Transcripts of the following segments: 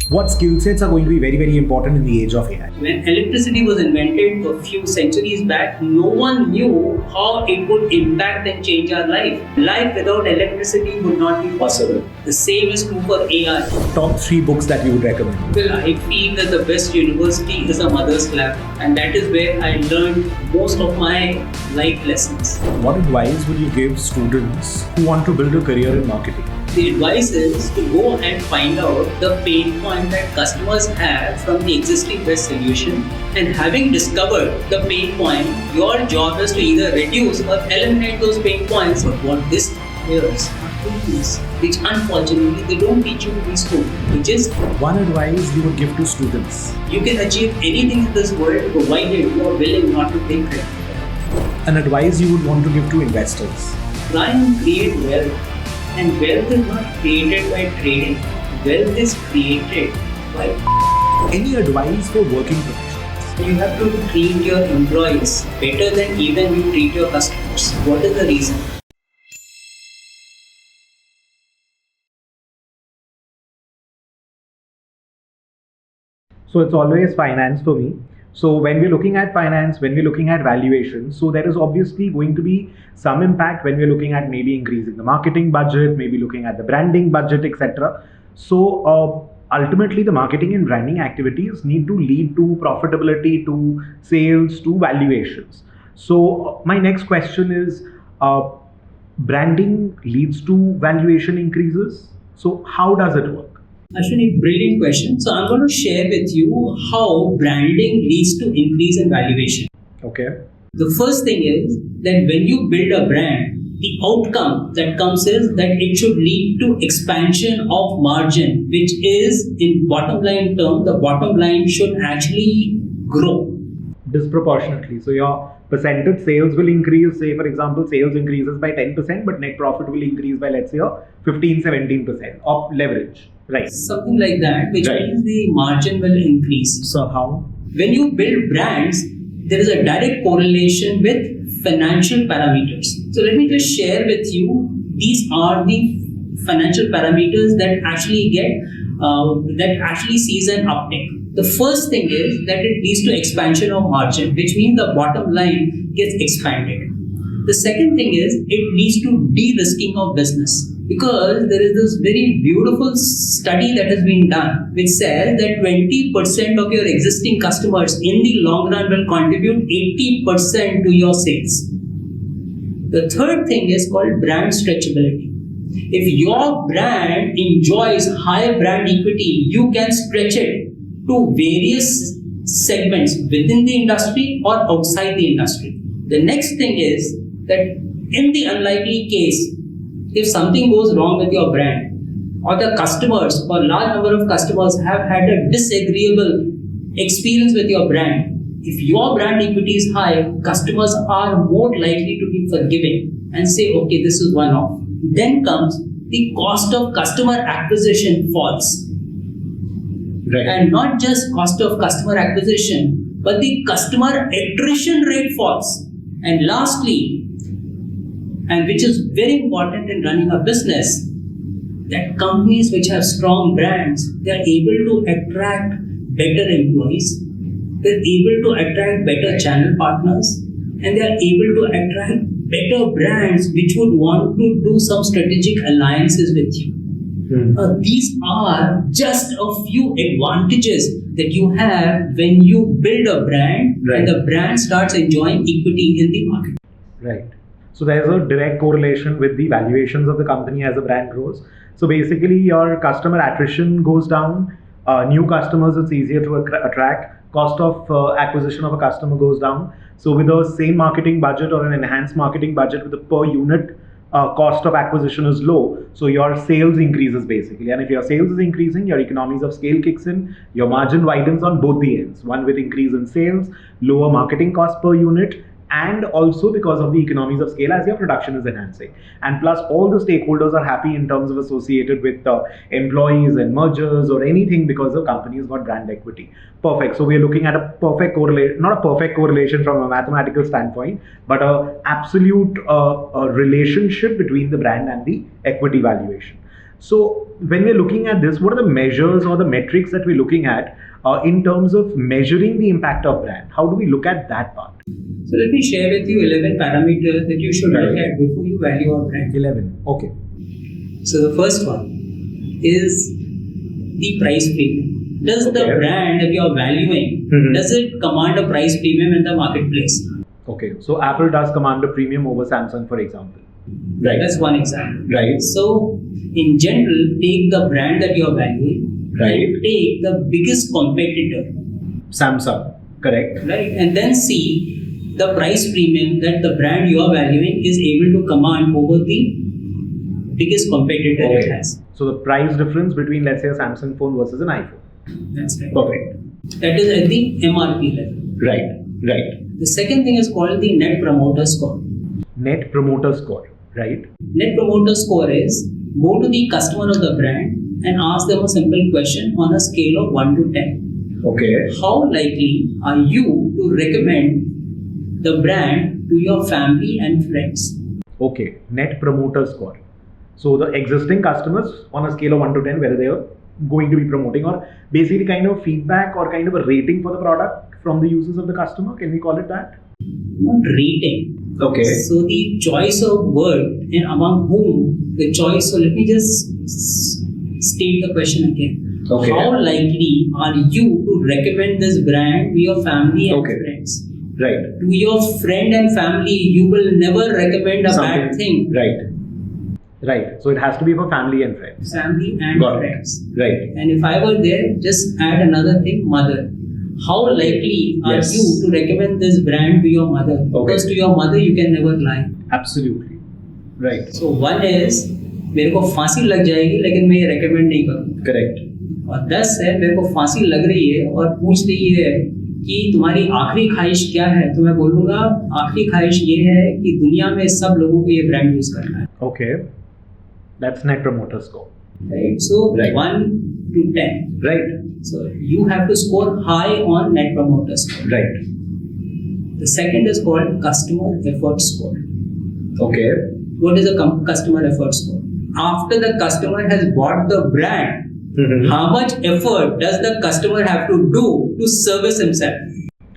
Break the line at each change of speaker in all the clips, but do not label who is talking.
What skill sets are going to be very, very important in the age of AI?
When electricity was invented a few centuries back, no one knew how it would impact and change our life. Life without electricity would not be possible. The same is true for AI.
Top 3 books that you would recommend?
Well, I feel that the best university is a mother's lab, and that is where I learned most of my life lessons.
What advice would you give students who want to build a career in marketing?
The advice is to go and find out the pain point that customers have from the existing best solution, and having discovered the pain point, your job is to either reduce or eliminate those pain points. But what this is which unfortunately they don't teach you in school, which is
one advice you would give to students.
You can achieve anything in this world provided you are willing not to take credit.
An advice you would want to give to investors.
Try and create wealth. And wealth is not created by trading. Wealth is created by...
Any advice for working professionals?
You have to treat your employees better than even you treat your customers. What is the reason?
So it's always finance for me. So when we're looking at finance, when we're looking at valuation, so there is obviously going to be some impact when we're looking at maybe increasing the marketing budget, maybe looking at the branding budget, etc. So ultimately the marketing and branding activities need to lead to profitability, to sales, to valuations. So my next question is, branding leads to valuation increases. So how does it work?
Ashwini, brilliant question. So I'm going to share with you how branding leads to increase in valuation.
Okay.
The first thing is that when you build a brand, the outcome that comes is that it should lead to expansion of margin, which is in bottom line term, the bottom line should actually grow
disproportionately. So your percentage sales will increase. Say for example, sales increases by 10%, but net profit will increase by, let's say, 15-17% of leverage. Right.
Something like that, which means the margin will increase.
So how?
When you build brands, there is a direct correlation with financial parameters. So let me just share with you, these are the financial parameters that actually sees an uptick. The first thing is that it leads to expansion of margin, which means the bottom line gets expanded. The second thing is it leads to de-risking of business, because there is this very beautiful study that has been done which says that 20% of your existing customers in the long run will contribute 80% to your sales. The third thing is called brand stretchability. If your brand enjoys high brand equity, you can stretch it to various segments within the industry or outside the industry. The next thing is that in the unlikely case, if something goes wrong with your brand, or the customers or large number of customers have had a disagreeable experience with your brand, if your brand equity is high, customers are more likely to be forgiving and say, okay, this is one-off. Then comes the cost of customer acquisition falls.
Right.
And not just cost of customer acquisition, but the customer attrition rate falls. And lastly, and which is very important in running a business, that companies which have strong brands, they are able to attract better employees, they're able to attract better channel partners, and they are able to attract better brands which would want to do some strategic alliances with you. These are just a few advantages that you have when you build a brand, and the brand starts enjoying equity in the market.
Right. So there's a direct correlation with the valuations of the company as the brand grows. So basically your customer attrition goes down, new customers it's easier to attract, cost of acquisition of a customer goes down. So with the same marketing budget or an enhanced marketing budget with the per unit cost of acquisition is low, so your sales increases basically. And if your sales is increasing, your economies of scale kicks in, your margin widens on both the ends. One with increase in sales, lower marketing cost per unit, and also because of the economies of scale as your production is enhancing. And plus all the stakeholders are happy in terms of associated with employees and mergers or anything, because the company has got brand equity. Perfect. So we are looking at a perfect correlation, not a perfect correlation from a mathematical standpoint, but a absolute relationship between the brand and the equity valuation. So when we're looking at this, what are the measures or the metrics that we're looking at in terms of measuring the impact of brand? How do we look at that part?
So let me share with you 11 parameters that you should look at before you value a brand.
11. Okay.
So the first one is the price premium. Does the brand that you're valuing, does it command a price premium in the marketplace?
Okay. So Apple does command a premium over Samsung, for example.
Right. That's one example.
Right.
So in general, take the brand that you're valuing and take the biggest competitor.
Samsung. Correct.
Right. And then see the price premium that the brand you are valuing is able to command over the biggest competitor it has.
So the price difference between, let's say, a Samsung phone versus an iPhone.
That's right.
Perfect.
That is at the MRP level.
Right.
The second thing is called the Net Promoter Score.
Net Promoter Score. Right.
Net Promoter Score is go to the customer of the brand and ask them a simple question on a scale of 1 to 10.
Okay.
How likely are you to recommend the brand to your family and friends?
Okay. Net Promoter Score. So the existing customers on a scale of 1 to 10, whether they are going to be promoting, or basically kind of feedback or kind of a rating for the product from the users of the customer. Can we call it that?
Not rating.
Okay.
So the choice of word and among whom the choice. So let me just state the question again.
Okay.
How likely are you to recommend this brand to your family and friends?
Right.
To your friend and family, you will never recommend a bad thing.
Right. So it has to be for family and friends.
Family and friends.
Right.
And if I were there, just add another thing, mother. How likely are you to recommend this brand to your mother? Because to your mother, you can never lie.
Absolutely. Right.
So one is, मेरे को फांसी लग जाएगी लेकिन मैं ये recommend नहीं करूँगा.
Correct.
और 10 है, मेरे को फांसी लग रही है और पूछ रही है कि तुम्हारी आखिरी ख्वाहिश क्या है, तो मैं बोलूँगा आखिरी ख्वाहिश ये है कि दुनिया में सब लोगों को ये ब्रांड यूज करना है.
Okay. That's Net Promoter Score.
Right. So 1 to 10.
Right.
So you have to score high on Net Promoter Score.
Right.
The second is called Customer Effort Score.
Okay.
What is a Customer Effort Score? After the customer has bought the brand, how much effort does the customer have to do to service himself?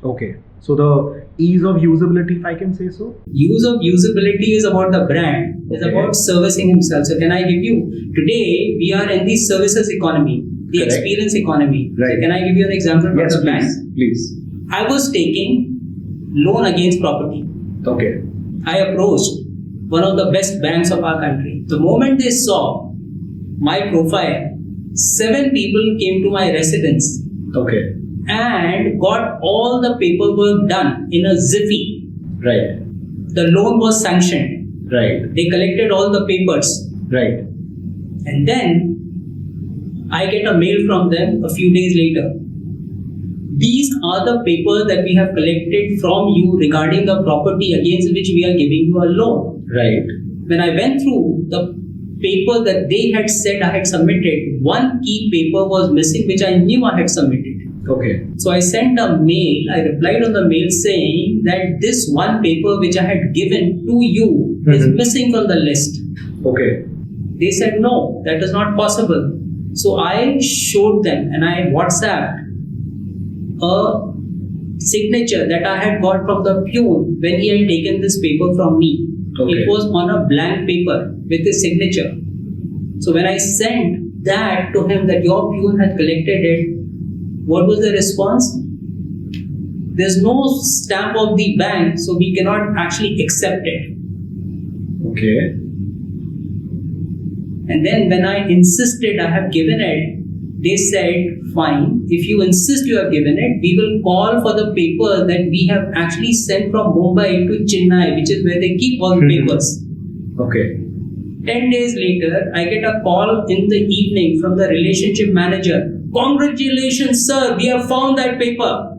Okay. So the ease of usability, if I can say so.
Use of usability is about the brand, is about servicing himself. So can I give you, today we are in the services economy, the experience economy.
Right.
So can I give you an example from the bank?
Please.
I was taking loan against property.
Okay.
I approached one of the best banks of our country. The moment they saw my profile, 7 people came to my residence.
Okay.
And got all the paperwork done in a jiffy.
Right.
The loan was sanctioned.
Right.
They collected all the papers.
Right.
And then I get a mail from them a few days later. These are the papers that we have collected from you regarding the property against which we are giving you a loan.
Right.
When I went through the paper that they had said I had submitted, one key paper was missing which I knew I had submitted.
Okay.
So I sent a mail, I replied on the mail saying that this one paper which I had given to you is missing from the list.
Okay.
They said no, that is not possible. So I showed them and I WhatsApped a signature that I had got from the peon when he had taken this paper from me.
Okay.
It was on a blank paper with his signature. So when I sent that to him that your peon had collected it, what was the response? There's no stamp of the bank, so we cannot actually accept it.
Okay.
And then when I insisted I have given it, they said, fine, if you insist you have given it, we will call for the paper that we have actually sent from Mumbai to Chennai, which is where they keep all the papers.
Okay.
10 days later, I get a call in the evening from the relationship manager. Congratulations, sir, we have found that paper.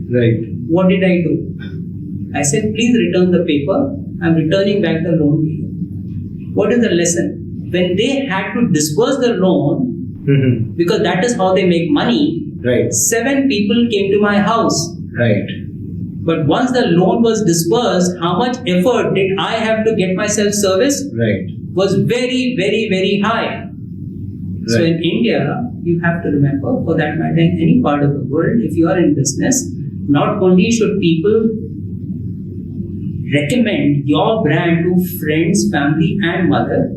Right.
What did I do? I said, please return the paper. I'm returning back the loan to you. What is the lesson? When they had to disburse the loan, because that is how they make money,
right.
7 people came to my house.
Right.
But once the loan was disbursed, how much effort did I have to get myself serviced?
Right.
Was very, very, very high. So
Right.
in India, you have to remember, for that matter, in any part of the world, if you are in business, not only should people recommend your brand to friends, family, and mother,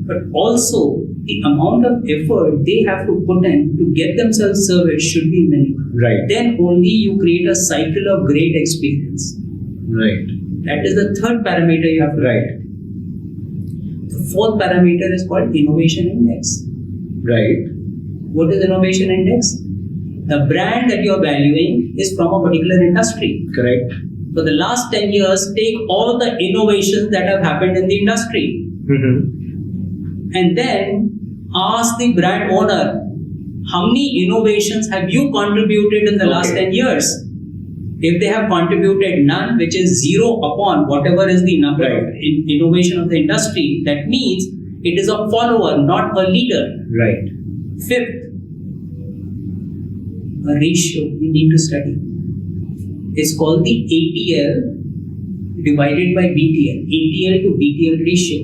but also the amount of effort they have to put in to get themselves serviced should be minimal.
Right.
Then only you create a cycle of great experience.
Right.
That is the third parameter you have to look
Right.
at. The fourth parameter is called innovation index.
Right.
What is innovation index? The brand that you are valuing is from a particular industry.
Correct.
For the last 10 years, take all the innovations that have happened in the industry and then ask the brand owner, how many innovations have you contributed in the last 10 years? If they have contributed none, which is zero upon whatever is the number of innovation of the industry, that means it is a follower, not a leader.
Right.
Fifth, a ratio you need to study. It's called the ATL divided by BTL. ATL to BTL ratio.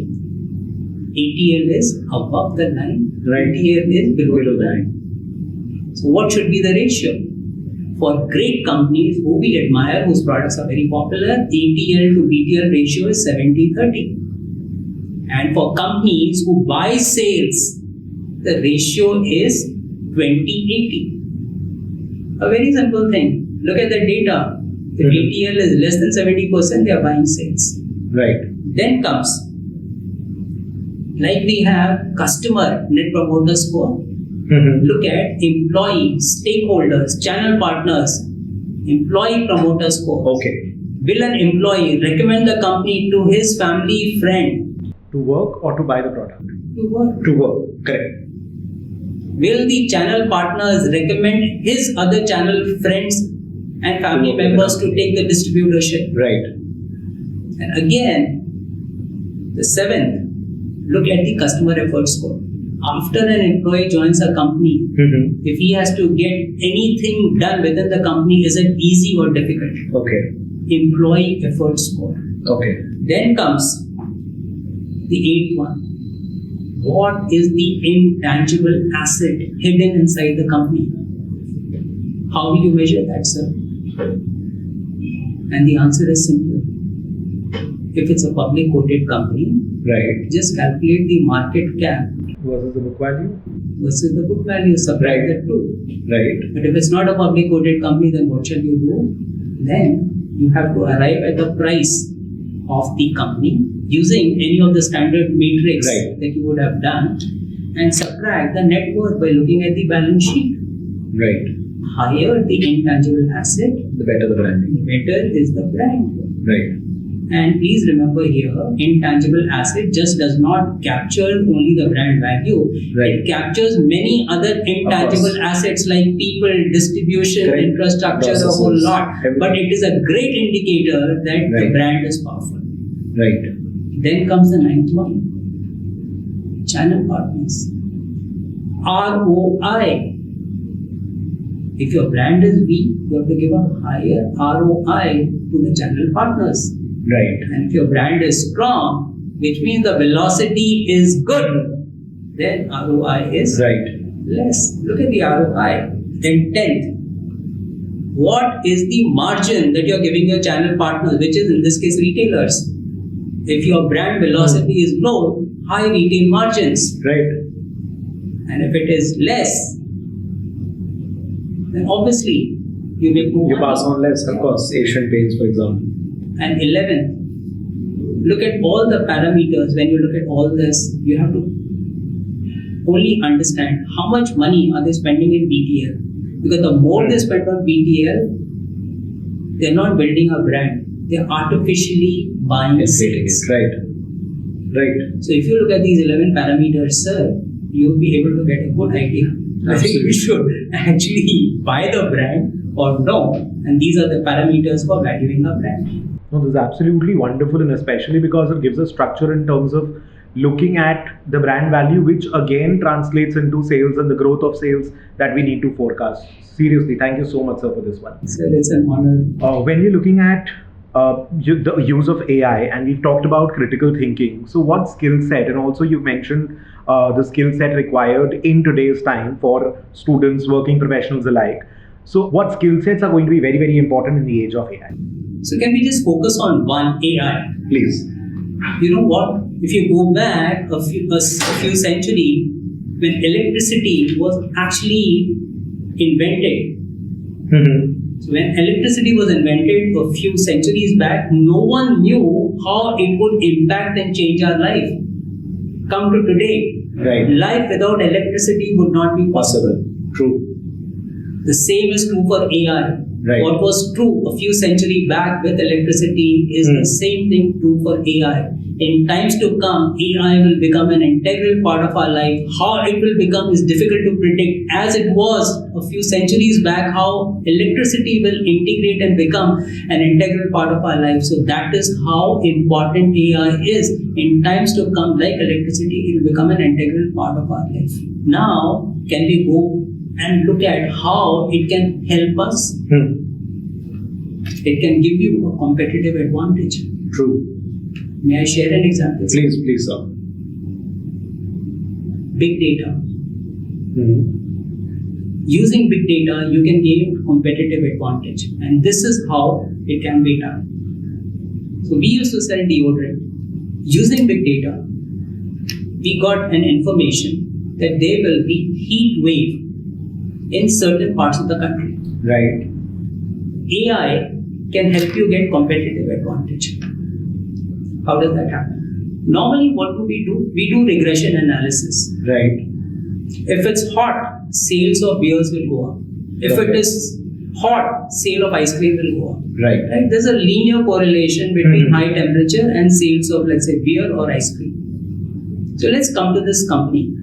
ATL is above the line.
Right.
BTL is below the line. So what should be the ratio? For great companies who we admire, whose products are very popular, ATL to BTL ratio is 70-30. And for companies who buy sales, the ratio is 20-80. A very simple thing. Look at the data. If ATL is less than 70%, they are buying sales.
Right.
Then comes, like we have customer net promoter score. Look at employee, stakeholders, channel partners, employee promoter score.
Okay.
Will an employee recommend the company to his family friend?
To work or to buy the product?
To work.
To work. Correct.
Will the channel partners recommend his other channel friends and family members to take the distributorship?
Right.
And again, the seventh, look at the customer effort score. After an employee joins a company, if he has to get anything done within the company, is it easy or difficult?
Okay.
Employee effort score.
Okay.
Then comes the eighth one. What is the intangible asset hidden inside the company? How will you measure that, sir? And the answer is simple. If it's a public quoted company,
Right.
just calculate the market cap
Versus the book value?
versus the book value, subtract that too.
Right.
But if it's not a public quoted company, then what shall you do? Then you have to arrive at the price of the company using any of the standard matrix that you would have done and subtract the net worth by looking at the balance sheet.
Right.
Higher the intangible asset,
The better the branding.
the better is the brand.
Right.
And please remember here, intangible asset just does not capture only the brand value.
Right.
It captures many other intangible assets like people, distribution,
Correct.
infrastructure, a
Processes,
whole lot.
everything.
But it is a great indicator that the
Right.
brand is powerful.
Right.
Then comes the ninth one. Channel partners. ROI. If your brand is weak, you have to give a higher ROI to the channel partners.
Right.
And if your brand is strong, which means the velocity is good, then ROI is less. Look at the ROI. Then 10th. What is the margin that you're giving your channel partners, which is in this case retailers? If your brand velocity is low, high retail margins.
Right.
And if it is less, then obviously you make more
You
money.
pass on less, of course. Asian Paints, for example.
And 11th, look at all the parameters. When you look at all this, you have to only understand how much money are they spending in BTL. Because the more they spend on BTL, they're not building a brand. They're artificially buying sales.
Right. Right.
So if you look at these 11 parameters, sir, you'll be able to get a good idea. I think you should actually buy the brand or no. And these are the parameters for valuing a brand.
No, this is absolutely wonderful, and especially because it gives a structure in terms of looking at the brand value, which again translates into sales and the growth of sales that we need to forecast. Seriously, thank you so much, sir, for this one.
Sir, it's an honor.
When we're looking at the use of AI, and we've talked about critical thinking, so what skill set, and also you've mentioned the skill set required in today's time for students, working professionals alike. So what skill sets are going to be very, very important in the age of AI?
So can we just focus on one, AI?
Please.
You know what? If you go back a few centuries, when electricity was actually invented, so when electricity was invented a few centuries back, no one knew how it would impact and change our life. Come to today,
Right.
life without electricity would not be possible.
True.
The same is true for AI.
Right.
What was true a few centuries back with electricity is the same thing true for AI. In times to come, AI will become an integral part of our life. How it will become is difficult to predict, as it was a few centuries back, how electricity will integrate and become an integral part of our life. So that is how important AI is. In times to come, like electricity, it will become an integral part of our life. Now, can we go and look at how it can help us? It can give you a competitive advantage.
True.
May I share an example?
Please, sir.
Big data. Using big data, you can gain competitive advantage. And this is how it can be done. So we used to sell deodorant. Using big data, we got an information that there will be heat wave in certain parts of the country.
Right.
AI can help you get competitive advantage. How does that happen? Normally, what do? We do regression analysis.
Right.
If it's hot, sales of beers will go up. If it is hot, sale of ice cream will go up.
Right.
There's a linear correlation between high temperature and sales of, let's say, beer or ice cream. So let's come to this company.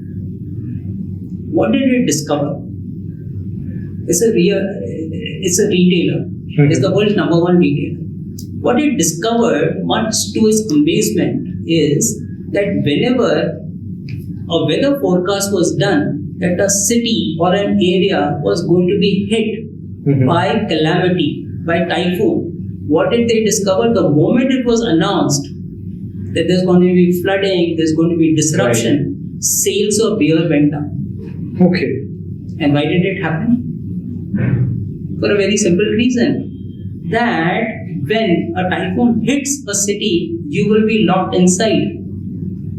What did it discover? It's a retailer. It's the world's number one retailer. What it discovered, much to its amazement, is that whenever a weather forecast was done, that a city or an area was going to be hit by calamity, by typhoon, what did they discover? The moment it was announced that there's going to be flooding, there's going to be disruption, sales of beer went down.
Okay.
And why did it happen? For a very simple reason, that when a typhoon hits a city, you will be locked inside.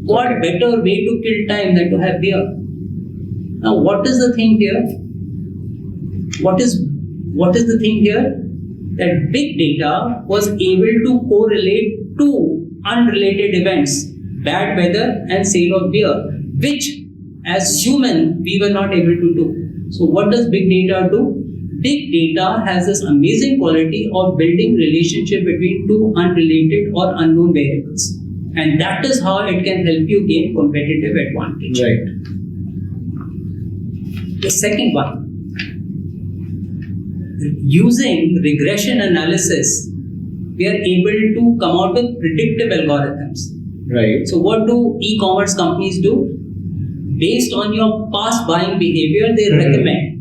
What better way to kill time than to have beer? Now, what is the thing here? What is the thing here? That big data was able to correlate two unrelated events, bad weather and sale of beer, which as human we were not able to do. So what does big data do? Big data has this amazing quality of building relationship between two unrelated or unknown variables. And that is how it can help you gain competitive advantage.
Right.
The second one, using regression analysis, we are able to come out with predictive algorithms.
Right.
So what do e-commerce companies do? Based on your past buying behavior, they recommend.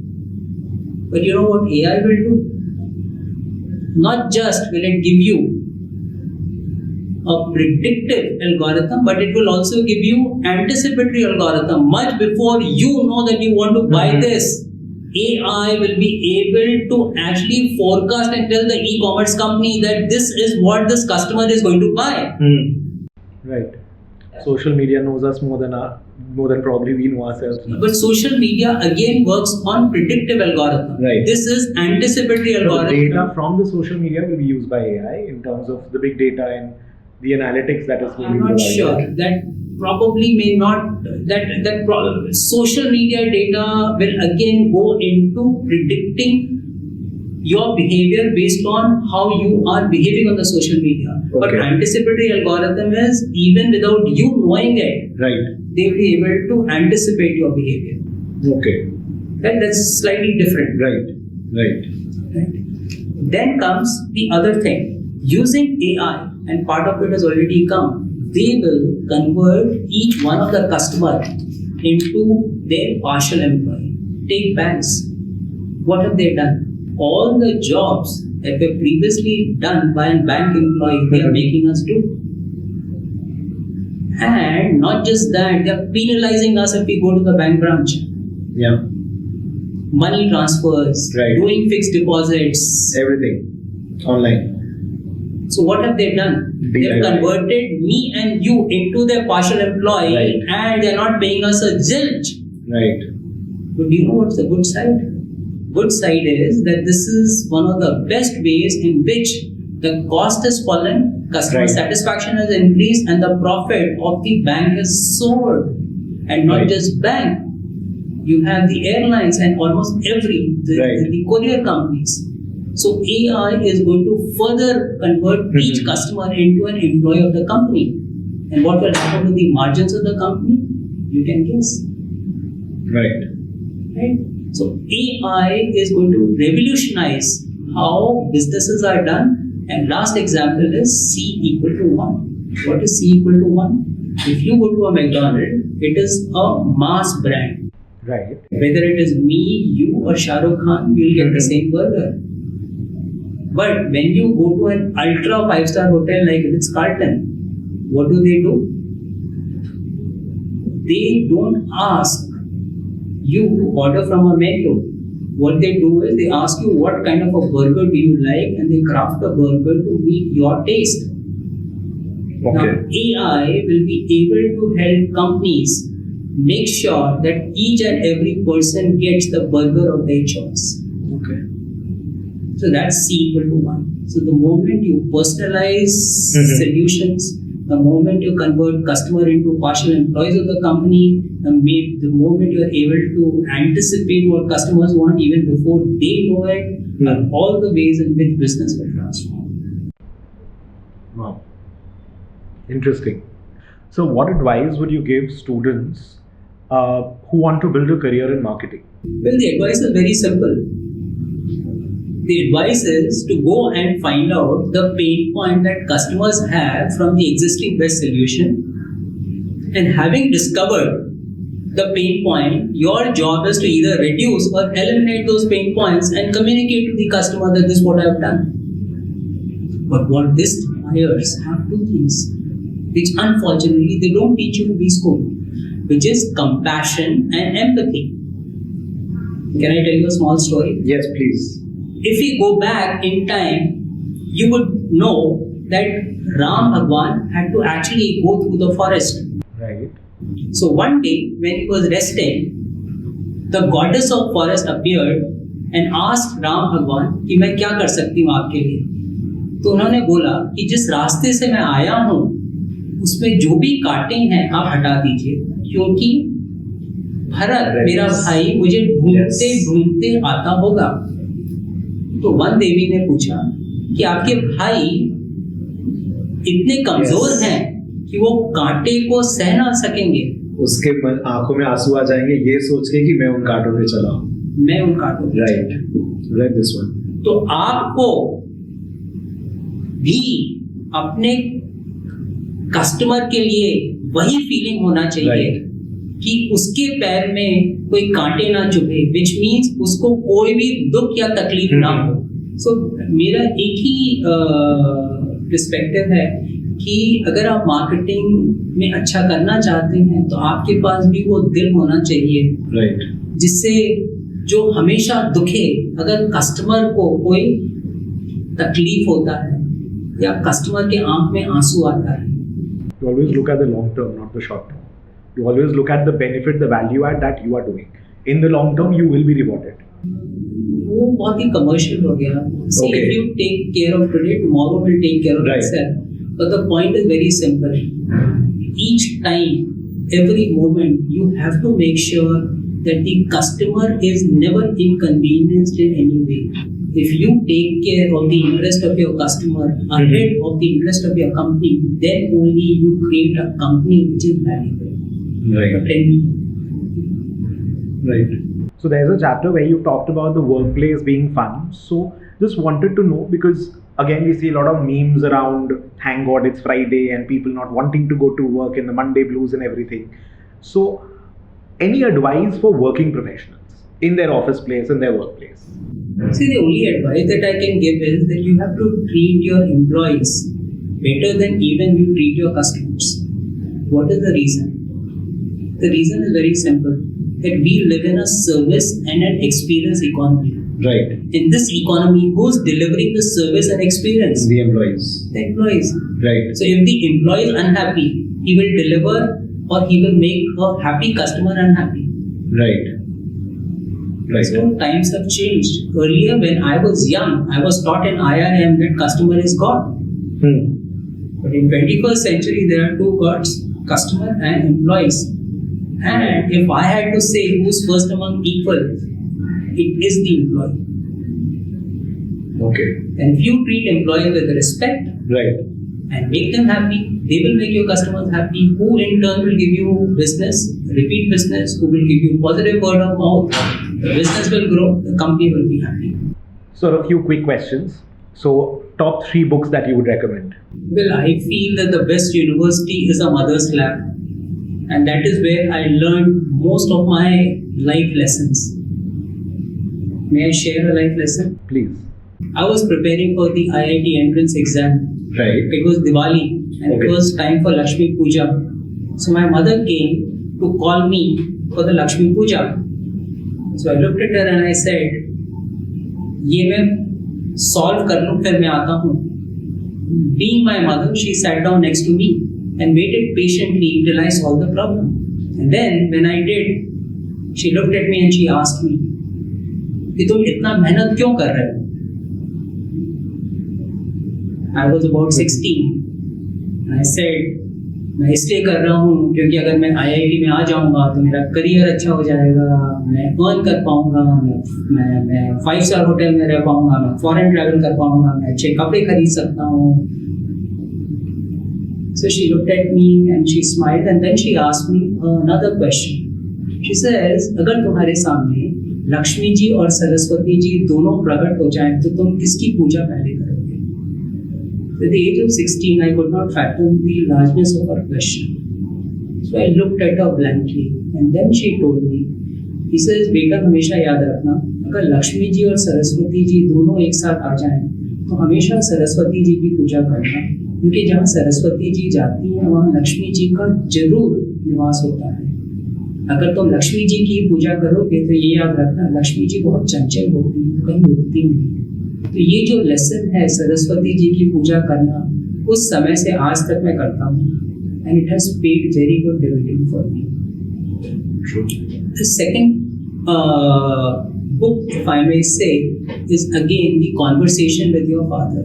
But you know what AI will do? Not just will it give you a predictive algorithm, but it will also give you anticipatory algorithm. Much before you know that you want to buy this, AI will be able to actually forecast and tell the e-commerce company that this is what this customer is going to buy.
Right. Social media knows us more than probably we know ourselves.
But social media again works on predictive algorithm.
Right.
This is anticipatory
The
algorithm.
data from the social media will be used by AI in terms of the big data and the analytics that is going to
I'm
be
not
provided.
sure. That probably may not. Social media data will again go into predicting your behavior based on how you are behaving on the social media. But anticipatory algorithm is even without you knowing it,
Right.
they will be able to anticipate your behavior.
Okay.
That's slightly different.
Right.
Right? Then comes the other thing. Using AI, and part of it has already come, they will convert each one of the customer into their partial employee. Take banks. What have they done? All the jobs that were previously done by a bank employee, they are making us do. And not just that, they are penalizing us if we go to the bank branch.
Yeah.
Money transfers,
Right.
doing fixed deposits.
Everything online.
So what have they done? They've converted me and you into their partial employee,
Right.
and they're not paying us a zilch.
Right.
But do you know what's the good side? Good side is that this is one of the best ways in which the cost has fallen, customer
Right.
satisfaction has increased, and the profit of the bank has soared. And not
Right.
just bank. You have the airlines and almost
Right.
the courier companies. So AI is going to further convert each customer into an employee of the company. And what will happen to the margins of the company? You can guess. Right? So AI is going to revolutionize how businesses are done. And last example is C equal to 1. What is C equal to 1? If you go to a McDonald's, it is a mass brand.
Right.
Whether it is me, you or Shah Rukh Khan, you'll get the same burger. But when you go to an ultra 5-star hotel like Ritz-Carlton, what do? They don't ask you to order from a menu. What they do is they ask you what kind of a burger do you like, and they craft a burger to meet your taste.
Okay.
Now, AI will be able to help companies make sure that each and every person gets the burger of their choice.
Okay.
So that's C equal to 1. So the moment you personalize solutions, the moment you convert customer into partial employees of the company, the moment you are able to anticipate what customers want even before they know it, are all the ways in which business will transform.
Wow. Interesting. So what advice would you give students who want to build a career in marketing?
Well, the advice is very simple. The advice is to go and find out the pain point that customers have from the existing best solution. And having discovered the pain point, your job is to either reduce or eliminate those pain points and communicate to the customer that this is what I've done. But what this requires have two things, which unfortunately they don't teach you in B-School, which is compassion and empathy. Can I tell you a small story?
Yes, please.
If we go back in time, you would know that Ram Bhagwan had to actually go through the forest.
Right.
So one day, when he was resting, the goddess of forest appeared and asked Ram Bhagwan कि मैं क्या कर सकती हूँ आपके लिए? तो उन्होंने बोला कि जिस रास्ते से मैं आया हूँ, उसमें जो भी कांटे हैं आप हटा दीजिए, क्योंकि भरत मेरा भाई मुझे ढूंढते ढूंढते आता होगा। तो वन देवी ने पूछा कि आपके भाई इतने कमजोर हैं कि वो कांटे को सह ना सकेंगे।
उसके आंखों में आंसू आ जाएंगे ये सोच के कि मैं उन कांटों पे चला हूँ।
मैं उन कांटों पे
राइट दिस वन।
तो आपको भी अपने कस्टमर के लिए वही फीलिंग होना चाहिए कि उसके पैर में कोई कांटे ना चुभे, विच मीन्स उसको कोई भी दुख या तकलीफ ना हो। सो मेरा एक ही पर्सपेक्टिव है कि अगर आप मार्केटिंग में अच्छा करना चाहते हैं तो आपके पास भी वो दिल होना चाहिए, जिससे जो हमेशा दुखे, अगर कस्टमर को कोई तकलीफ होता है या कस्टमर के आंख में आंसू आता है।
You always look at the long term, not the short term. You always look at the benefit, the value add that you are doing. In the long term, you will be rewarded.
वो बहुत ही commercial हो गया। See, if you take care of today, tomorrow will take care of itself. But the point is very simple. Each time, every moment, you have to make sure that the customer is never inconvenienced in any way. If you take care of the interest of your customer ahead of the interest of your company, then only you create a company which is valuable.
Right. So there's a chapter where you've talked about the workplace being fun. So just wanted to know, because Again, we see a lot of memes around, thank God it's Friday, and people not wanting to go to work in the Monday blues and everything. So, any advice for working professionals in their office place, in their workplace?
See, the only advice that I can give is that you have to treat your employees better than even you treat your customers. What is the reason? The reason is very simple, that we live in a service and an experience economy.
Right.
In this economy, who's delivering the service and experience?
The employees.
The employees.
Right.
So if the employee is unhappy, he will deliver or he will make a happy customer unhappy.
Right. Right.
So times have changed. Earlier, when I was young, I was taught in IIM that customer is God. But in 21st century, there are two gods, customer and employees. And if I had to say who's first among equal, it is the employee.
Okay.
And if you treat employees with respect,
Right.
and make them happy, they will make your customers happy, who in turn will give you business, repeat business, who will give you positive word of mouth. The business will grow, the company will be happy.
So, a few quick questions. So, top 3 books that you would recommend?
Well, I feel that the best university is a mother's lab. And that is where I learned most of my life lessons. May I share a life lesson?
Please.
I was preparing for the IIT entrance exam.
Right.
It was Diwali and
Okay.
it was time for Lakshmi Puja. So my mother came to call me for the Lakshmi Puja. So I looked at her and I said, ये मैं solve कर लूँ फिर मैं आता हूँ. Being my mother, she sat down next to me and waited patiently till I solved the problem. And then when I did, she looked at me and she asked me, कि तुम इतना मेहनत क्यों कर रहे हो? I was about 16. And I said, मैं इसलिए कर रहा हूँ क्योंकि अगर मैं IIT में आ जाऊँगा तो मेरा करियर अच्छा हो जाएगा, मैं अर्न कर पाऊँगा, मैं 5-star होटल में रह पाऊँगा, मैं फॉरेन ट्रैवल कर पाऊँगा, मैं अच्छे कपड़े खरीद सकता हूँ. So she looked at me and she smiled and then she asked me another question. She says, अगर तुम्हारे सामने लक्ष्मी जी और सरस्वती जी दोनों प्रकट हो जाएं तो तुम किसकी पूजा पहले करोगे? At the age of 16, I could not fathom the largeness of her question. So I looked at her blankly and then she told me, he says, बेटा हमेशा याद रखना, अगर लक्ष्मी जी और सरस्वती जी दोनों एक साथ आ जाएं तो हमेशा सरस्वती जी की पूजा करना, क्योंकि जहाँ सरस्वती जी जाती हैं वहाँ लक्ष्मी जी का जरूर निवास होता है. अगर तुम लक्ष्मी जी की पूजा करोगे तो ये याद रखना, लक्ष्मी जी बहुत चंचल होती हैं, कहीं रुकती नहीं. तो ये जो लेसन है सरस्वती जी की पूजा करना, उस समय से आज तक मैं करता हूँ. And it has paid very good dividend for me. The second book, if I may say, is again the conversation with your father.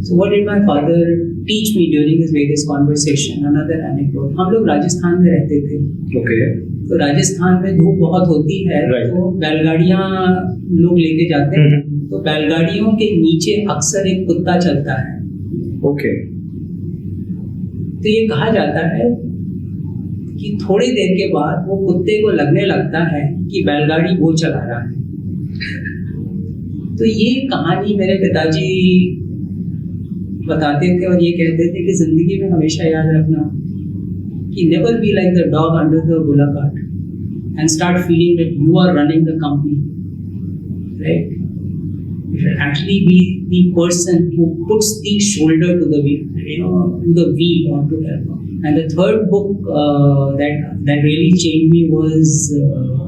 So what did my father teach me during his various conversation? Another anecdote. हम लोग राजस्थान में रहते थे.
Okay.
तो राजस्थान में धूप बहुत होती है,
Right.
तो बैलगाड़ियाँ लोग लेके जाते हैं. तो बैलगाड़ियों के नीचे अक्सर एक कुत्ता चलता है.
Okay.
तो ये कहा जाता है कि थोड़ी देर के बाद वो कुत्ते को लगने लगता है कि बैलगाड़ी वो चला रहा है. तो ये कहानी मेरे पिताजी बताते थे और ये कहते थे कि जिंदगी में हमेशा याद रखना कि never be like the dog under the bullock cart and start feeling that you are running the company, right? You should actually be the person who puts the shoulder to the wheel, to the wheel or to help. And the third book that really changed me was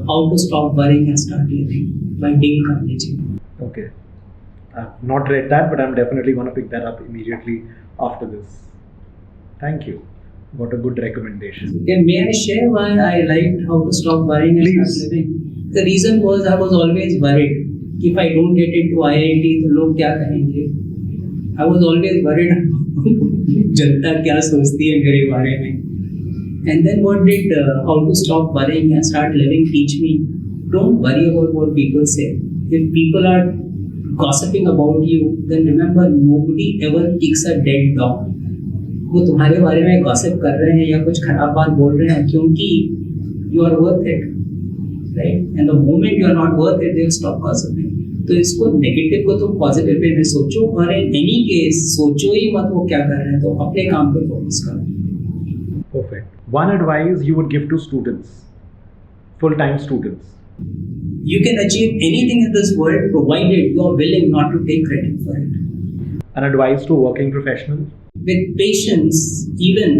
How to Stop Worrying and Start Living by Dale Carnegie.
Okay. I've not read that, but I'm definitely going to pick that up immediately after this. Thank you. What a good recommendation.
Okay, may I share why I liked How to Stop Worrying and
Please.
Start Living? The reason was I was always worried. If I don't get into IIT, तो लोग क्या कहेंगे? I was always worried. जनता क्या सोचती है मेरे बारे में? And then what did How to Stop Worrying and Start Living teach me? Don't worry about what people say. If people are gossiping about you, then remember nobody ever kicks a dead dog. वो तुम्हारे बारे में gossip कर रहे हैं या कुछ खराब बात बोल रहे हैं क्योंकि you are worth it, right? And the moment you are not worth it, they will stop gossiping. तो इसको नेगेटिव को तो पॉजिटिव वे में सोचो, और इन एनी केस सोचो ही मत वो क्या कर रहे हैं, तो अपने काम पे फोकस करो.
Perfect. One advice you would give to students, full-time students.
You can achieve anything in this world provided you are willing not to take credit for it.
An advice to working professionals.
With patience, even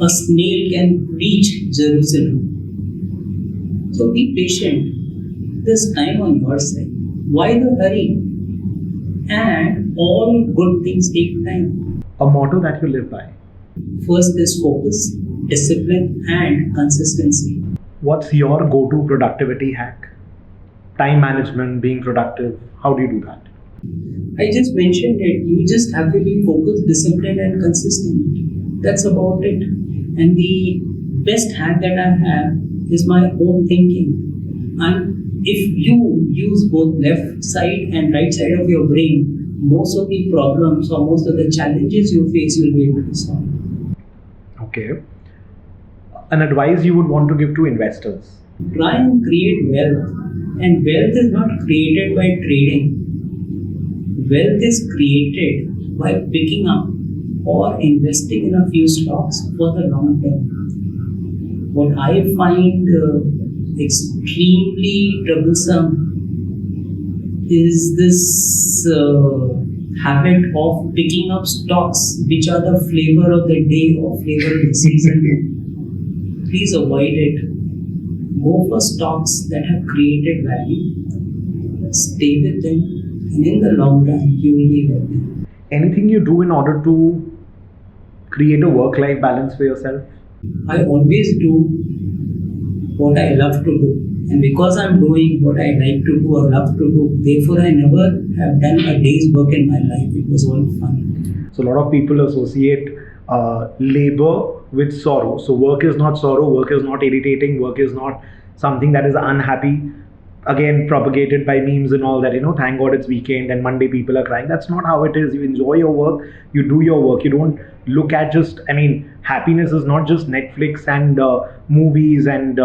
a snail can reach Jerusalem. So be patient. There's time on your side. Why the hurry? And all good things take time.
A motto that you live by.
First is focus, discipline, and consistency.
What's your go-to productivity hack? Time management, being productive. How do you do that?
I just mentioned it. You just have to be focused, disciplined, and consistent. That's about it. And the best hack that I have is my own thinking. And if you use both left side and right side of your brain, most of the problems or most of the challenges you face, you'll be able to solve.
Okay. An advice you would want to give to investors.
Try and create wealth. And wealth is not created by trading. Wealth is created by picking up or investing in a few stocks for the long term. What I find extremely troublesome is this habit of picking up stocks which are the flavor of the day or flavor of the season. Please avoid it. Go for stocks that have created value. Stay with them, and in the long run, you will be wealthy.
Anything you do in order to create a work-life balance for yourself?
I always do what I love to do. And because I'm doing what I like to do or love to do, therefore I never have done a day's work in my life. It was all fun.
So a lot of people associate labor with sorrow. So work is not sorrow, work is not irritating, work is not something that is unhappy. Again, propagated by memes and all that, thank God it's weekend and Monday people are crying. That's not how it is. You enjoy your work, you do your work. You don't look at happiness is not just Netflix and movies and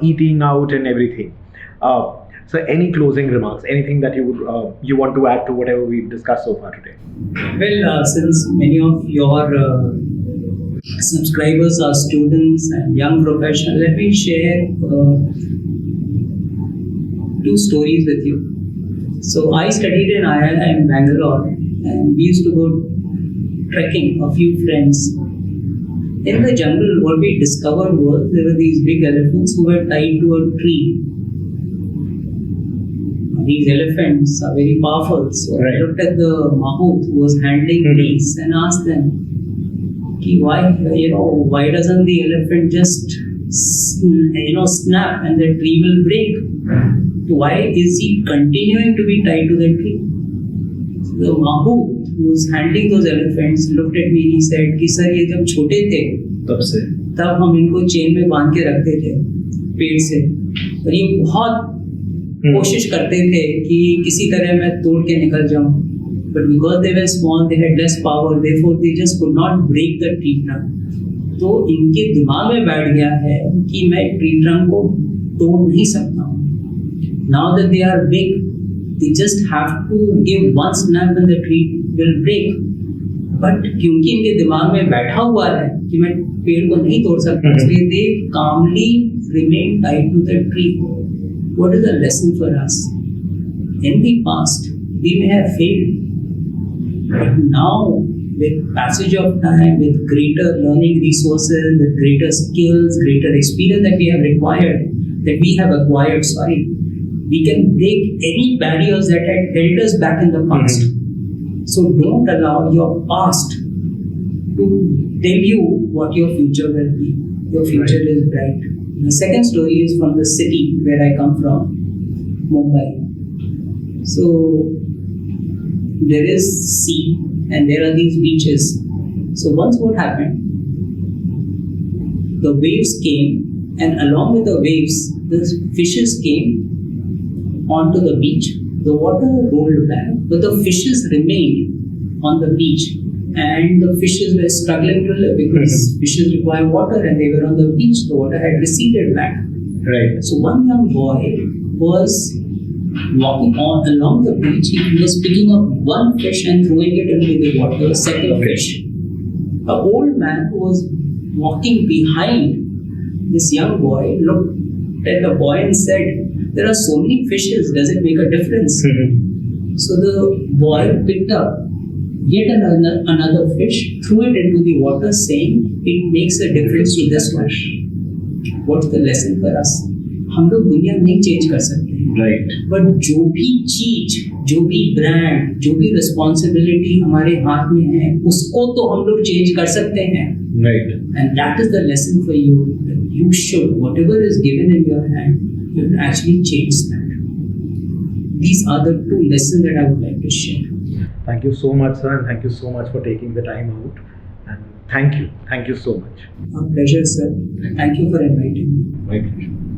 eating out and everything. So any closing remarks, anything that you want to add to whatever we've discussed so far today?
Well, since many of your subscribers are students and young professionals, let me share two stories with you. So I studied in IIM in Bangalore, and we used to go trekking, a few friends. In the jungle, what we discovered was there were these big elephants who were tied to a tree. These elephants are very powerful. So I looked at the mahout who was handling trees and asked them, why doesn't the elephant just snap and the tree will break? Why is he continuing to be tied to the tree? So the mahout who was handling those elephants looked at me and he said, कि sir ये जब छोटे थे तब हम इनको chain में बांध के रखते थे पेड़ से, और ये बहुत कोशिश करते थे कि किसी तरह मैं तोड़ के निकल जाऊं, but because they were small, they had less power, therefore they just could not break the tree trunk. तो इनके दिमाग में बैठ गया है कि मैं ट्री ट्रंक को तोड़ नहीं सकता हूँ. Now that they are big, they just have to give one snap and the tree will break. But क्योंकि इनके दिमाग में बैठा हुआ है कि मैं पेड़ को नहीं तोड़ सकता, इसलिए they calmly remain tied to the tree. What is the lesson for us? In the past, we may have failed, but now, with passage of time, with greater learning resources, with greater skills, greater experience that we have acquired, we can break any barriers that had held us back in the past. So don't allow your past to tell you what your future will be. Your future is bright. The second story is from the city where I come from, Mumbai. So there is sea and there are these beaches. So once what happened, the waves came, and along with the waves, the fishes came onto the beach. The water rolled back, but the fishes remained on the beach, and the fishes were struggling to live because fishes require water and they were on the beach. The water had receded back.
Right.
So one young boy was walking on along the beach, he was picking up one fish and throwing it into the water, second fish. An old man who was walking behind this young boy looked at the boy and said, "There are so many fishes, does it make a difference?" So the boy picked up yet another fish, threw it into the water, saying, "It makes a difference to this one." What's the lesson for us? हम लोग दुनिया नहीं change कर सकते हैं,
Right.
But जो भी चीज, जो भी ब्रांड, जो भी रिस्पॉन्सिबिलिटी हमारे हाथ में है, उसको तो हम लोग चेंज कर सकते हैं.
Right.
And that is the lesson for you. You should, whatever is given in your hand, you should actually change that. These are the two lessons that I would like to share.
Thank you so much, sir, and thank you so much for taking the time out. And thank you so much.
A pleasure, sir. Thank you for inviting me.
My pleasure.